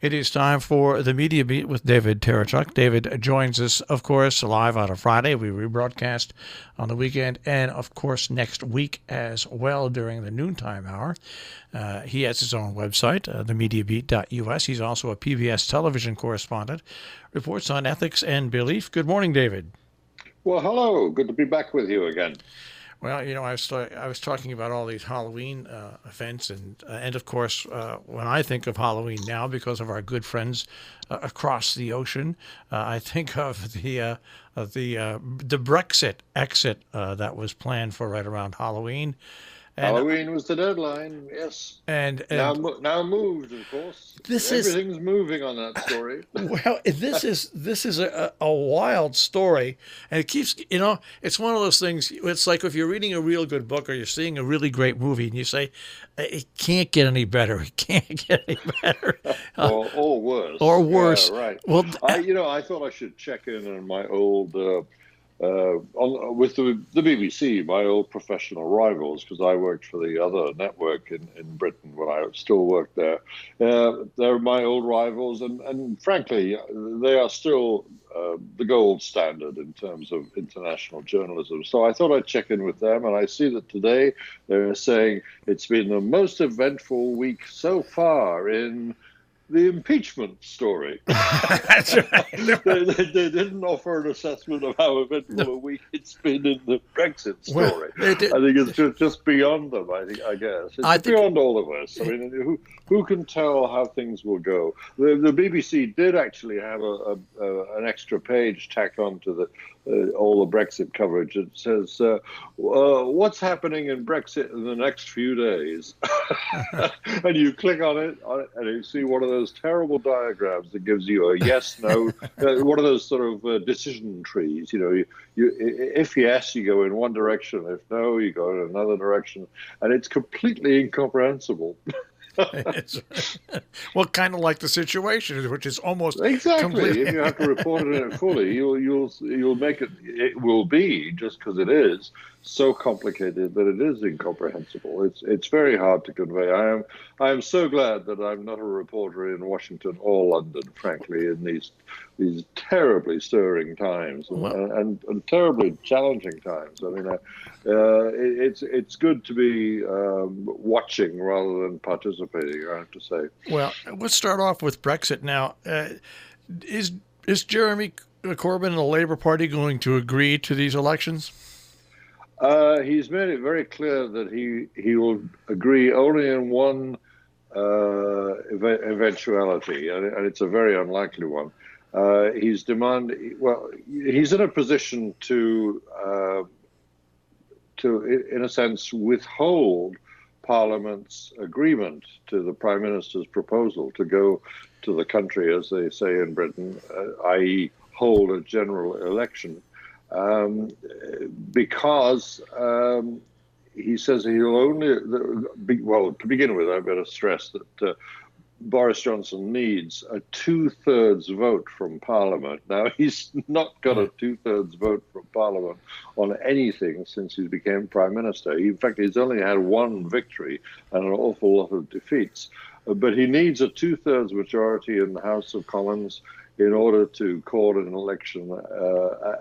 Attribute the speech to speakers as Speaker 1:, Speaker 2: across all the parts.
Speaker 1: It is time for the Media Beat with David Tereshchuk. David joins us, of course, live on a Friday. We rebroadcast on the weekend and, of course, next week as well during the noontime hour. He has his own website, themediabeat.us. He's also a PBS television correspondent, reports on ethics and belief. Good morning, David.
Speaker 2: Well, hello. Good to be back with you again.
Speaker 1: Well, you know, I was talking about all these Halloween events, and of course, when I think of Halloween now, because of our good friends across the ocean, I think of the Brexit exit that was planned for right around Halloween.
Speaker 2: And Halloween was the deadline, yes.
Speaker 1: And
Speaker 2: now moved, of course. Everything's moving on that story.
Speaker 1: Well, this is a wild story, and it keeps, you know, it's one of those things. It's like if you're reading a real good book or you're seeing a really great movie, and you say, "It can't get any better. It can't get any better."
Speaker 2: or worse.
Speaker 1: Or worse.
Speaker 2: Right. Well, I thought I should check in on my old. With the BBC, my old professional rivals, because I worked for the other network in Britain when I still worked there. They're my old rivals, and frankly, they are still the gold standard in terms of international journalism. So I thought I'd check in with them, and I see that today they're saying it's been the most eventful week so far in the impeachment story.
Speaker 1: That's right.
Speaker 2: They didn't offer an assessment of how eventful a week it's been in the Brexit story. Well, I think it's just beyond them, I guess. It's beyond all of us. I mean, who can tell how things will go? The BBC did actually have an extra page tacked onto all the Brexit coverage. It says, what's happening in Brexit in the next few days? And you click on it, and you see one of those terrible diagrams that gives you a yes, no, one of those sort of decision trees. You know, if yes, you go in one direction. If no, you go in another direction. And it's completely incomprehensible.
Speaker 1: Well, kind of like the situation, which is almost
Speaker 2: exactly. If you have to report it fully, you'll make it. It will be just because it is so complicated that it is incomprehensible. It's very hard to convey. I am so glad that I'm not a reporter in Washington or London, frankly, in these terribly stirring times and terribly challenging times. I mean, it's good to be watching rather than participating, I have to say.
Speaker 1: Well, let's start off with Brexit now. Is Jeremy Corbyn and the Labour Party going to agree to these elections?
Speaker 2: He's made it very clear that he will agree only in one eventuality, and it's a very unlikely one. He's in a position to, in a sense, withhold Parliament's agreement to the Prime Minister's proposal to go to the country, as they say in Britain, i.e. hold a general election. Because he says he'll only, to begin with, I better stress that Boris Johnson needs a 2/3 vote from Parliament. Now, he's not got a 2/3 vote from Parliament on anything since he became Prime Minister. In fact, he's only had one victory and an awful lot of defeats. But he needs a 2/3 majority in the House of Commons in order to call an election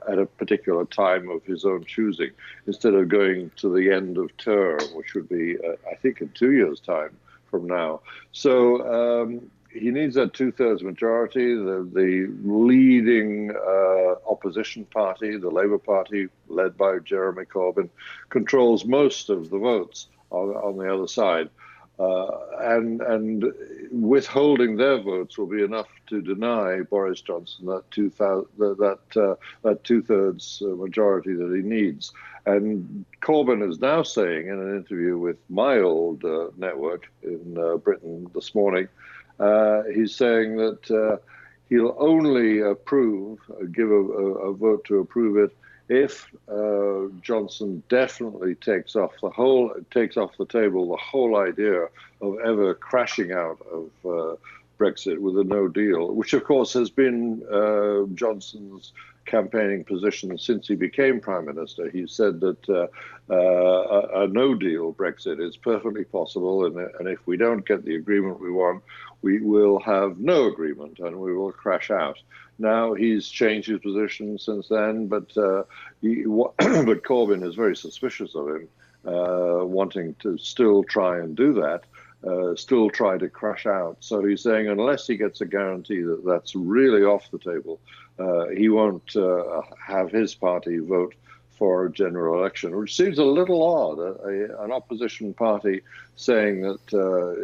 Speaker 2: at a particular time of his own choosing, instead of going to the end of term, which would be, I think, in 2 years' time from now. So he needs that 2/3 majority. The leading opposition party, the Labour Party, led by Jeremy Corbyn, controls most of the votes on the other side. And withholding their votes will be enough to deny Boris Johnson that 2/3 majority that he needs. And Corbyn is now saying in an interview with my old network in Britain this morning, he's saying that he'll only give a vote to approve it if Johnson definitely takes off the table the whole idea of ever crashing out of Brexit with a no deal, which of course has been Johnson's campaigning position since he became Prime Minister. He said that a no deal Brexit is perfectly possible, and if we don't get the agreement we want, we will have no agreement and we will crash out. Now he's changed his position since then, but but Corbyn is very suspicious of him, wanting to still try and do that. Still try to crash out. So he's saying unless he gets a guarantee that that's really off the table, he won't have his party vote for a general election, which seems a little odd. An opposition party saying that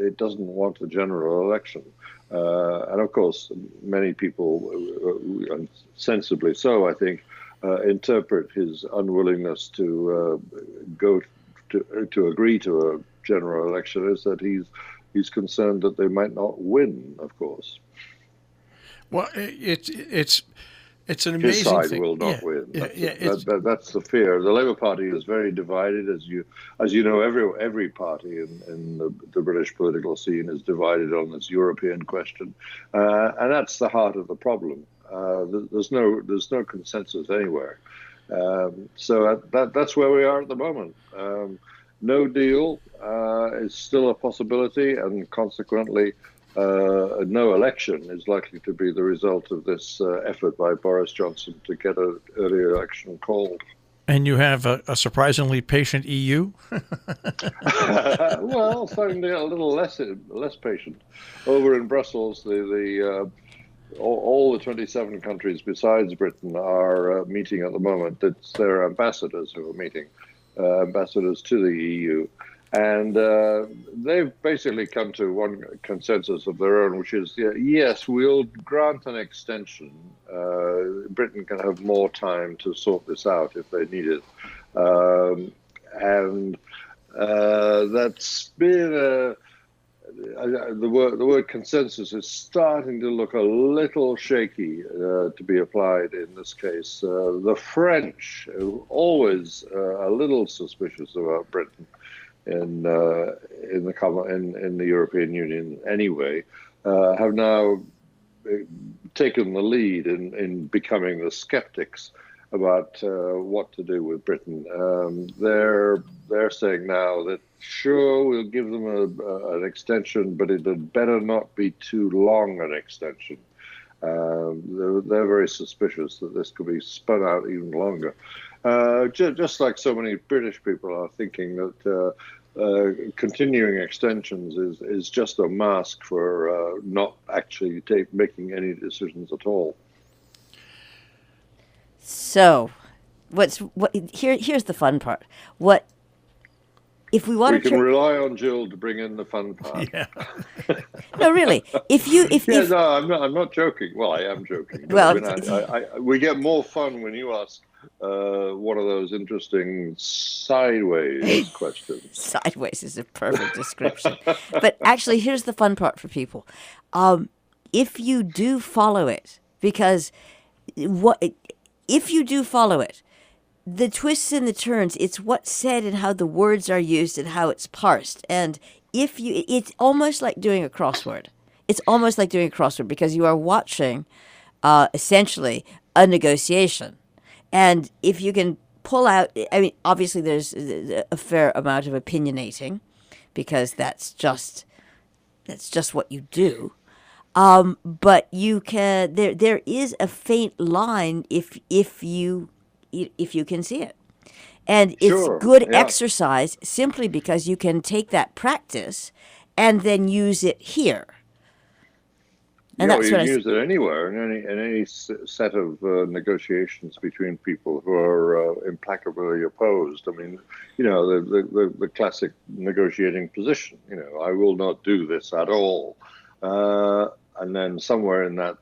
Speaker 2: it doesn't want a general election. And of course, many people, sensibly so, I think, interpret his unwillingness to to agree to a general election is that he's concerned that they might not win, of course.
Speaker 1: Well, it's an amazing
Speaker 2: His side
Speaker 1: thing.
Speaker 2: will not win.
Speaker 1: That's
Speaker 2: the fear. The Labour Party is very divided, as you know. Every party in the British political scene is divided on this European question, and that's the heart of the problem. There's no consensus anywhere. So that's where we are at the moment. No deal is still a possibility, and consequently, no election is likely to be the result of this effort by Boris Johnson to get an early election called.
Speaker 1: And you have a surprisingly patient EU?
Speaker 2: Well, starting to get a little less patient. Over in Brussels, all the 27 countries besides Britain are meeting at the moment. It's their ambassadors who are meeting, ambassadors to the EU. And they've basically come to one consensus of their own, which is, yes, we'll grant an extension. Britain can have more time to sort this out if they need it. And that's been the word consensus is starting to look a little shaky to be applied in this case. The French, always a little suspicious about Britain in the European Union anyway, have now taken the lead in becoming the skeptics about what to do with Britain. They're saying now that sure, we'll give them an extension, but it had better not be too long an extension. They're very suspicious that this could be spun out even longer. Just like so many British people are thinking that continuing extensions is just a mask for not actually making any decisions at all.
Speaker 3: So, here's the fun part. If we want
Speaker 2: we can rely on Jill to bring in the fun part.
Speaker 1: Yeah.
Speaker 3: No, really.
Speaker 2: I'm not joking. Well, I am joking.
Speaker 3: Well,
Speaker 2: we get more fun when you ask one of those interesting sideways questions.
Speaker 3: Sideways is a perfect description. But actually, here's the fun part for people. If you do follow it, because if you do follow it, the twists and the turns, it's what's said and how the words are used and how it's parsed. And it's almost like doing a crossword. It's almost like doing a crossword because you are watching, essentially, a negotiation. And if you can pull out, I mean, obviously there's a fair amount of opinionating because that's just what you do. But you can there is a faint line if you can see it. And it's good exercise simply because you can take that practice and then use it here. And
Speaker 2: that's what you use it anywhere in any set of negotiations between people who are implacably opposed. I mean, the classic negotiating position. I will not do this at all. And then somewhere in that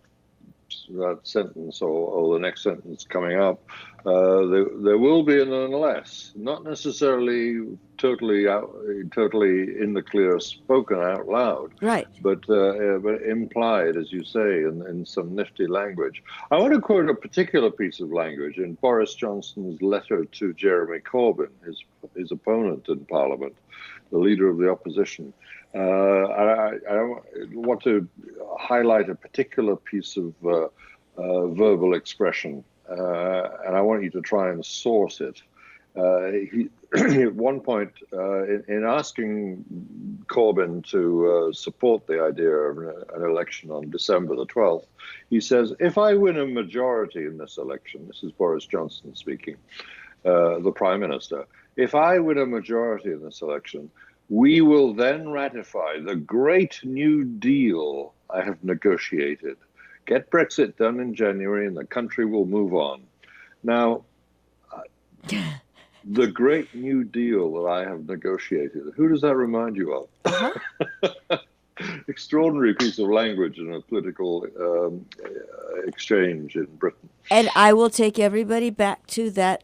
Speaker 2: sentence or the next sentence coming up, there will be an unless, not necessarily totally in the clear, spoken out loud,
Speaker 3: right?
Speaker 2: But implied, as you say, in some nifty language. I want to quote a particular piece of language in Boris Johnson's letter to Jeremy Corbyn, his opponent in Parliament. the leader of the opposition. I want to highlight a particular piece of verbal expression, and I want you to try and source it. He, at one point, in asking Corbyn to support the idea of an election on December the 12th, he says, if I win a majority in this election, this is Boris Johnson speaking, the Prime Minister, if I win a majority in this election, we will then ratify the great New Deal I have negotiated. Get Brexit done in January and the country will move on. Now, the great New Deal that I have negotiated, who does that remind you of? Uh-huh. Extraordinary piece of language in a political exchange in Britain.
Speaker 3: And I will take everybody back to that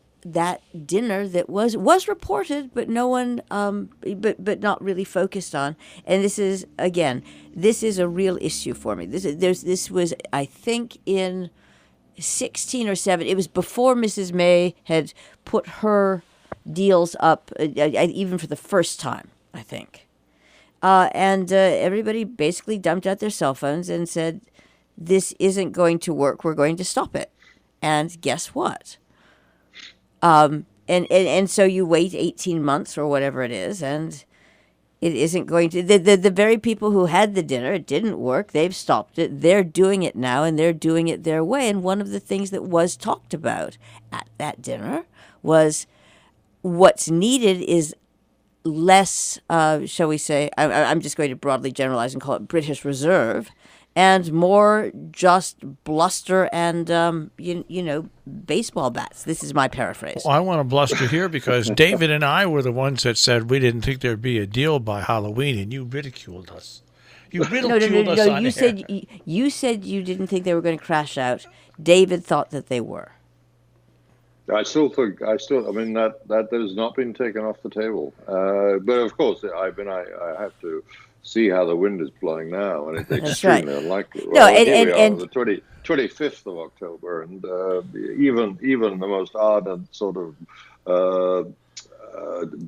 Speaker 3: dinner that was reported, but no one, but not really focused on. And this is a real issue for me. This was, I think, in 16 or 7. It was before Mrs. May had put her deals up, even for the first time, I think. And everybody basically dumped out their cell phones and said, "This isn't going to work. We're going to stop it." And guess what? And so you wait 18 months or whatever it is, and it isn't going to. The very people who had the dinner, it didn't work. They've stopped it. They're doing it now, and they're doing it their way. And one of the things that was talked about at that dinner was what's needed is less, shall we say, I'm just going to broadly generalize and call it British Reserve, and more just bluster and, baseball bats. This is my paraphrase.
Speaker 1: Well, I want to bluster here because David and I were the ones that said we didn't think there'd be a deal by Halloween, and you ridiculed us. You ridiculed us on air.
Speaker 3: You said you didn't think they were going to crash out. David thought that they were.
Speaker 2: I mean, that has not been taken off the table. But of course, I have to see how the wind is blowing now, and it's extremely unlikely.
Speaker 3: No, and
Speaker 2: the 25th of October, and even the most ardent sort of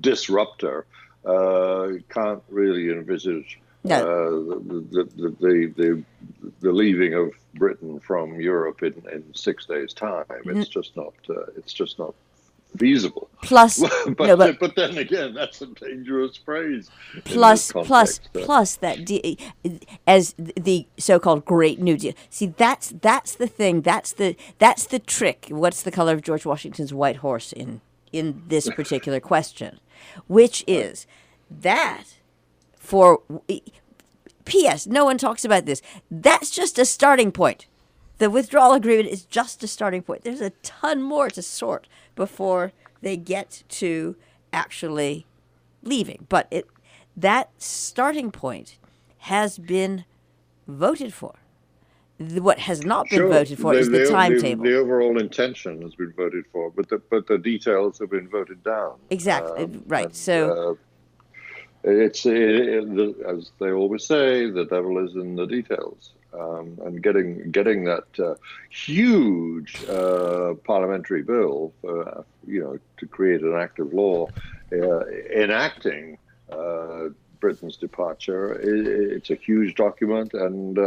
Speaker 2: disruptor can't really envisage the leaving of Britain from Europe in 6 days' time. It's just not feasible.
Speaker 3: Plus,
Speaker 2: but then again, that's a dangerous phrase.
Speaker 3: Plus that as the so-called Great New Deal. See, that's the thing. That's the trick. What's the color of George Washington's white horse in this particular question, which is that for. P.S. No one talks about this. That's just a starting point. The withdrawal agreement is just a starting point. There's a ton more to sort before they get to actually leaving. But that starting point has been voted for. What has not been voted for is the timetable.
Speaker 2: The overall intention has been voted for, but the details have been voted down.
Speaker 3: Exactly. Right. So.
Speaker 2: It's as they always say, the devil is in the details, and getting that huge parliamentary bill, to create an act of law, enacting Britain's departure. It's a huge document, and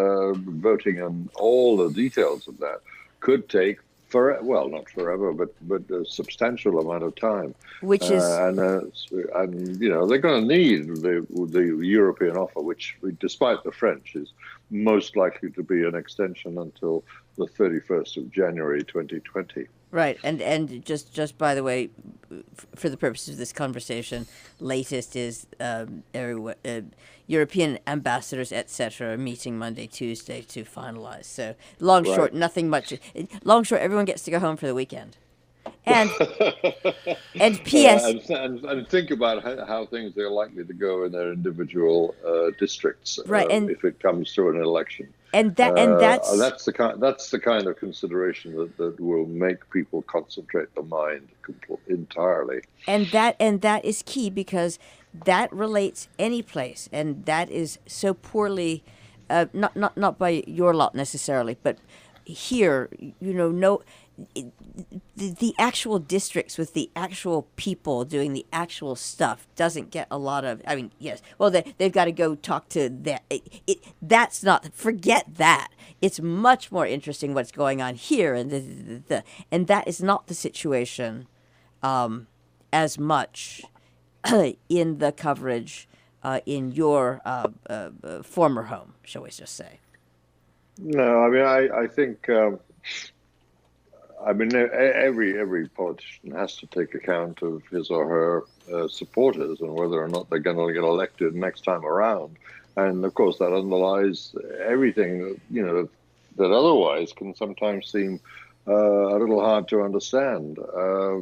Speaker 2: voting on all the details of that could take. Not forever, but a substantial amount of time.
Speaker 3: Which is
Speaker 2: and they're going to need the European offer, which, despite the French, is most likely to be an extension until the 31st of January 2020.
Speaker 3: Right, and just by the way, for the purposes of this conversation, latest is European ambassadors, etc., meeting Monday, Tuesday to finalize. So long, short, nothing much. Long, short, everyone gets to go home for the weekend. And P.S.
Speaker 2: And think about how things are likely to go in their individual districts,
Speaker 3: right, and
Speaker 2: if it comes to an election.
Speaker 3: And that's
Speaker 2: the kind of consideration that will make people concentrate their mind entirely.
Speaker 3: And that is key, because that relates any place, and that is so poorly, not by your lot necessarily, but here, the actual districts with the actual people doing the actual stuff doesn't get a lot of. I mean, yes, well, they've got to go talk to that. That's not. Forget that. It's much more interesting what's going on here, and and that is not the situation as much in the coverage in your former home, shall we just say?
Speaker 2: No, I mean, I think. I mean, every politician has to take account of his or her supporters and whether or not they're going to get elected next time around. And of course, that underlies everything, that otherwise can sometimes seem a little hard to understand. I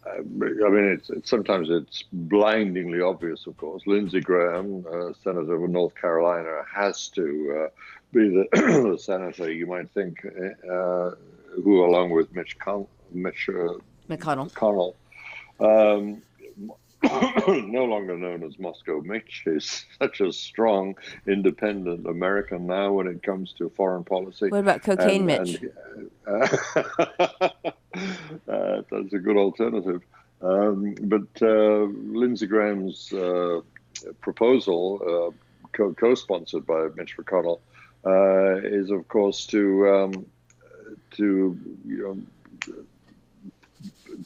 Speaker 2: mean, sometimes it's blindingly obvious, of course. Lindsey Graham, Senator of North Carolina, has to be the senator, you might think, who, along with Mitch McConnell, no longer known as Moscow Mitch, is such a strong, independent American now when it comes to foreign policy.
Speaker 3: What about Cocaine Mitch?
Speaker 2: That's a good alternative. But Lindsey Graham's proposal, co-sponsored by Mitch McConnell, is, of course, to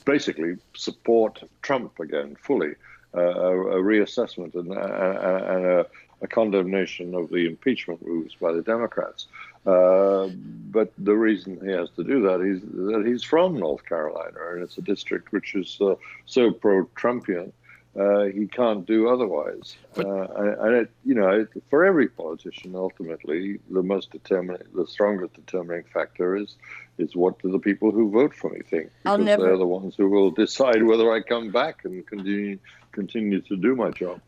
Speaker 2: basically support Trump again fully, a reassessment and a condemnation of the impeachment moves by the Democrats. But the reason he has to do that is that he's from North Carolina, and it's a district which is so pro-Trumpian. He can't do otherwise. For every politician, ultimately, the strongest determining factor is what do the people who vote for me think? Because they're the ones who will decide whether I come back and continue to do my job.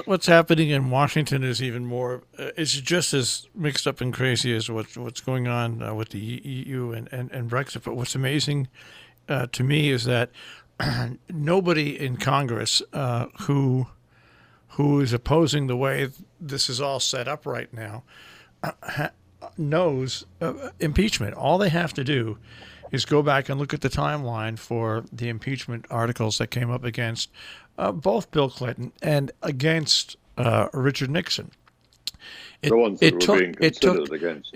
Speaker 1: What's happening in Washington is even more. It's just as mixed up and crazy as what's going on with the EU and Brexit. But what's amazing to me is that nobody in Congress who is opposing the way this is all set up right now knows impeachment. All they have to do is go back and look at the timeline for the impeachment articles that came up against both Bill Clinton and against Richard Nixon.
Speaker 2: The ones that were being considered against.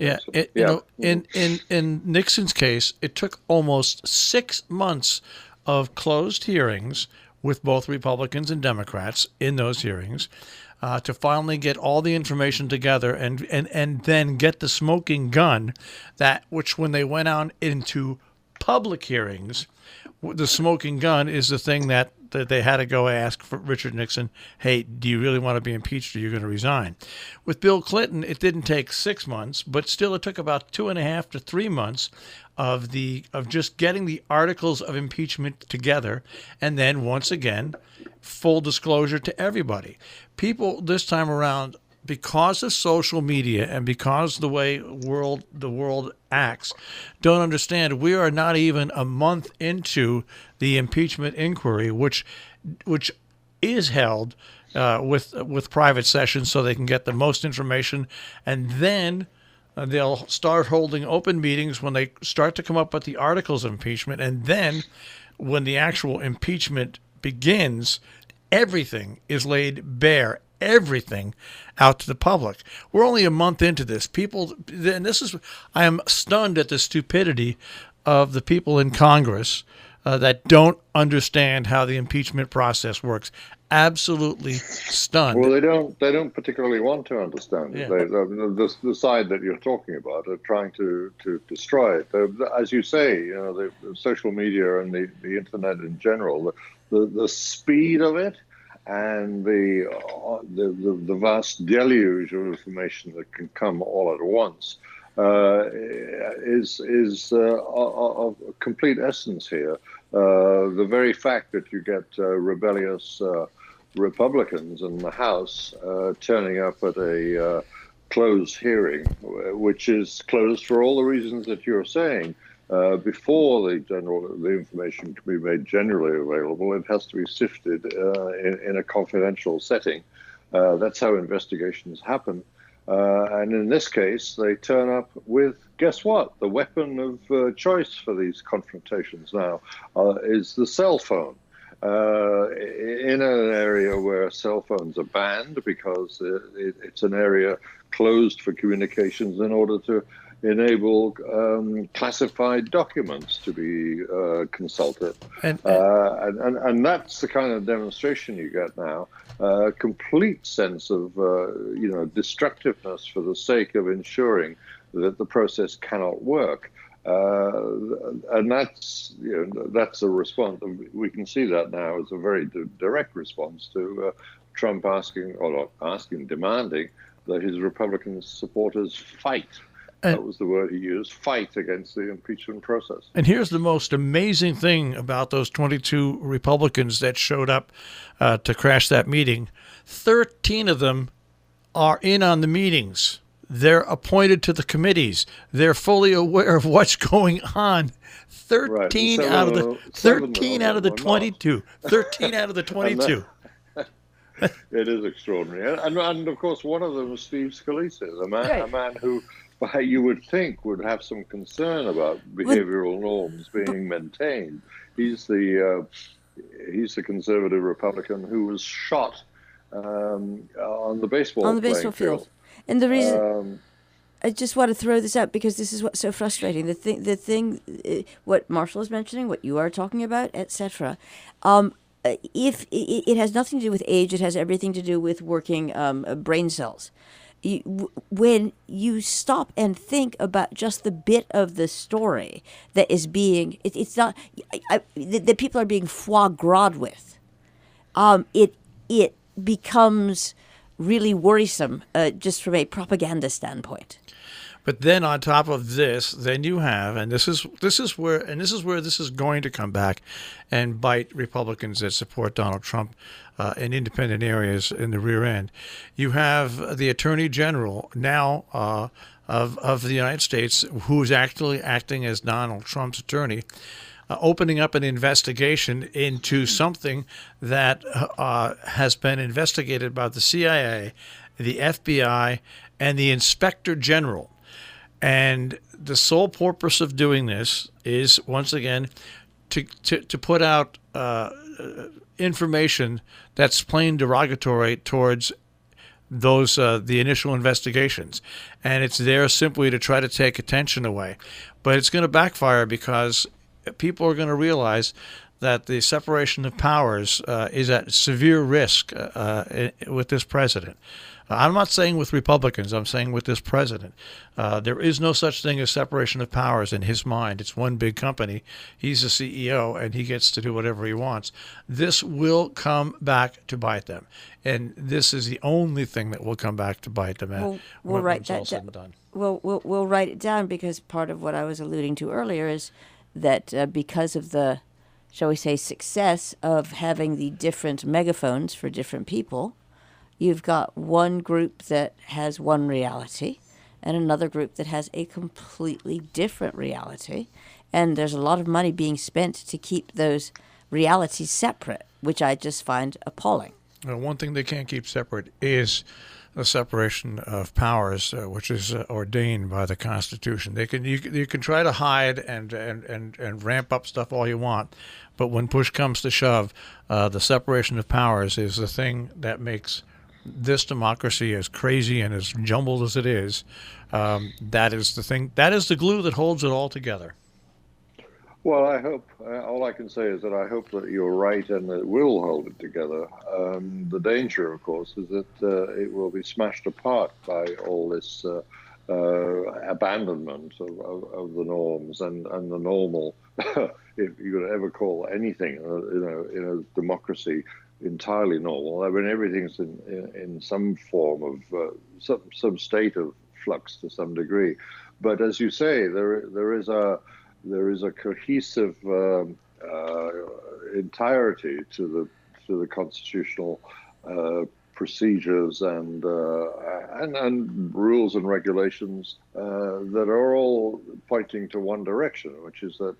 Speaker 1: In Nixon's case, it took almost 6 months of closed hearings with both Republicans and Democrats in those hearings to finally get all the information together and then get the smoking gun which when they went out into public hearings, the smoking gun is the thing that they had to go ask for Richard Nixon, hey, do you really want to be impeached or are you going to resign? With Bill Clinton, it didn't take 6 months, but still it took about 2.5 to 3 months of just getting the articles of impeachment together, and then once again, full disclosure to everybody. People this time around, because of social media and because the way the world acts, don't understand we are not even a month into the impeachment inquiry, which is held with private sessions so they can get the most information, and then they'll start holding open meetings when they start to come up with the articles of impeachment. And then when the actual impeachment begins, everything is laid bare, everything out to the public. We're only a month into this. I am stunned at the stupidity of the people in Congress that don't understand how the impeachment process works. Absolutely stunned.
Speaker 2: Well, they don't particularly want to understand it. Yeah. The side that you're talking about are trying to destroy it. As you say, the social media and the internet in general, the speed of it and the vast deluge of information that can come all at once is of complete essence here. The very fact that you get rebellious Republicans in the House turning up at a closed hearing, which is closed for all the reasons that you're saying. Before the information can be made generally available, it has to be sifted in a confidential setting. That's how investigations happen. And in this case, they turn up with, guess what? The weapon of choice for these confrontations now is the cell phone. In an area where cell phones are banned because it's an area closed for communications in order to enable classified documents to be consulted. And that's the kind of demonstration you get now. Complete sense of destructiveness for the sake of ensuring that the process cannot work. And that's a response. We can see that now as a very direct response to Trump demanding that his Republican supporters fight. That was the word he used, fight against the impeachment process.
Speaker 1: And here's the most amazing thing about those 22 Republicans that showed up to crash that meeting. 13 of them are in on the meetings. They're appointed to the committees. They're fully aware of what's going on. 13 out of the 22. 13 out of the 22.
Speaker 2: It is extraordinary. And of course, one of them is Steve Scalise, a man who you would think would have some concern about behavioral norms being maintained. He's the conservative Republican who was shot on the baseball
Speaker 3: field. And the reason I just want to throw this out because this is what's so frustrating. The thing, what Marshall is mentioning, what you are talking about, etc. If it has nothing to do with age, it has everything to do with working brain cells. When you stop and think about just the bit of the story that is being, it's not that people are being foie gras with, it becomes really worrisome just from a propaganda standpoint.
Speaker 1: But then on top of this, then you have, and this is where this is going to come back and bite Republicans that support Donald Trump in independent areas in the rear end. You have the Attorney General now of the United States, who's actually acting as Donald Trump's attorney, opening up an investigation into something that has been investigated by the CIA, the FBI, and the Inspector General. And the sole purpose of doing this is, once again, to put out information that's plain derogatory towards those the initial investigations. And it's there simply to try to take attention away. But it's going to backfire because people are going to realize that the separation of powers is at severe risk with this president. I'm not saying with Republicans. I'm saying with this president. There is no such thing as separation of powers in his mind. It's one big company. He's the CEO, and he gets to do whatever he wants. This will come back to bite them. And this is the only thing that will come back to bite them.
Speaker 3: We'll write that down. We'll write it down because part of what I was alluding to earlier is that because of the, shall we say, success of having the different megaphones for different people, you've got one group that has one reality and another group that has a completely different reality. And there's a lot of money being spent to keep those realities separate, which I just find appalling.
Speaker 1: Well, one thing they can't keep separate is the separation of powers, which is ordained by the Constitution. You can try to hide and ramp up stuff all you want, but when push comes to shove, the separation of powers is the thing that makes this democracy, as crazy and as jumbled as it is, that is the thing. That is the glue that holds it all together.
Speaker 2: Well, I hope, all I can say is that I hope that you're right and that it will hold it together. The danger, of course, is that it will be smashed apart by all this abandonment of the norms and the normal, if you could ever call anything, in a democracy entirely normal. I mean, everything's in some form of, some state of flux to some degree. But as you say, there is a cohesive entirety to the constitutional procedures and rules and regulations that are all pointing to one direction, which is that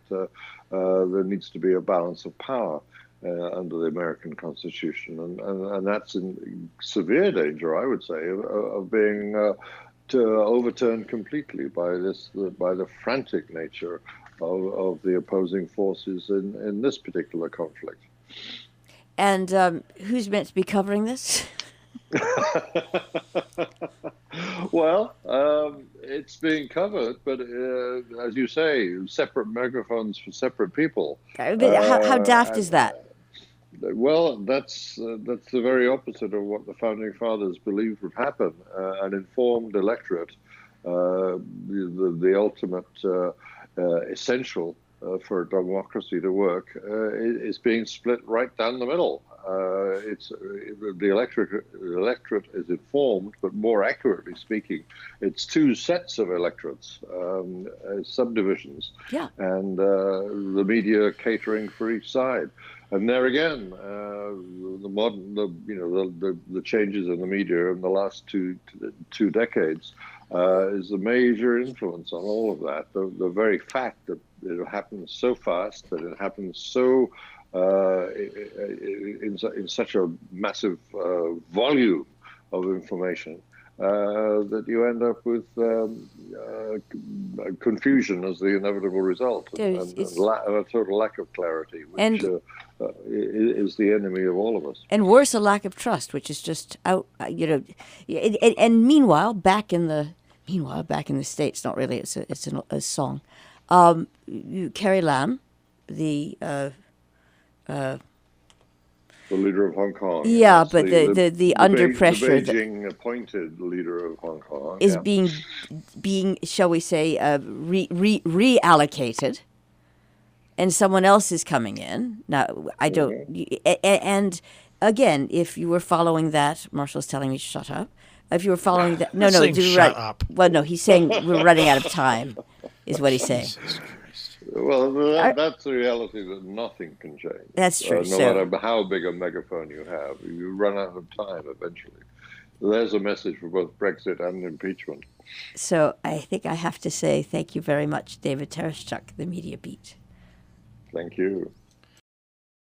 Speaker 2: there needs to be a balance of power. under the American Constitution, and that's in severe danger, I would say, of being overturned completely by the frantic nature of the opposing forces in this particular conflict.
Speaker 3: And who's meant to be covering this?
Speaker 2: Well, it's being covered, but as you say, separate megaphones for separate people.
Speaker 3: But how daft is that?
Speaker 2: Well, that's the very opposite of what the founding fathers believed would happen. An informed electorate, the ultimate essential for a democracy to work, is being split right down the middle. The electorate is informed, but more accurately speaking, it's two sets of electorates, subdivisions, and the media catering for each side. And there again, the changes in the media in the last two decades is a major influence on all of that. The very fact that it happens so fast, that it happens so in such a massive volume of information, that you end up with confusion as the inevitable result, and a total lack of clarity, which is the enemy of all of us.
Speaker 3: And worse, a lack of trust, which is just out. And meanwhile, back in the States, not really. It's a song. Carrie Lam, the
Speaker 2: leader of Hong Kong.
Speaker 3: Yeah, but the under pressure.
Speaker 2: The Beijing appointed leader of Hong Kong
Speaker 3: is being, shall we say, reallocated, and someone else is coming in. Now, I don't. And again, if you were following that, Marshall's telling me to shut up. If you were following that, no,
Speaker 1: shut up.
Speaker 3: Well, no, he's saying we're running out of time, is what he's saying.
Speaker 2: Well, that's the reality that nothing can change.
Speaker 3: That's true.
Speaker 2: No matter how big a megaphone you have, you run out of time eventually. There's a message for both Brexit and impeachment.
Speaker 3: So I think I have to say thank you very much, David Tereshchuk, the Media Beat.
Speaker 2: Thank you.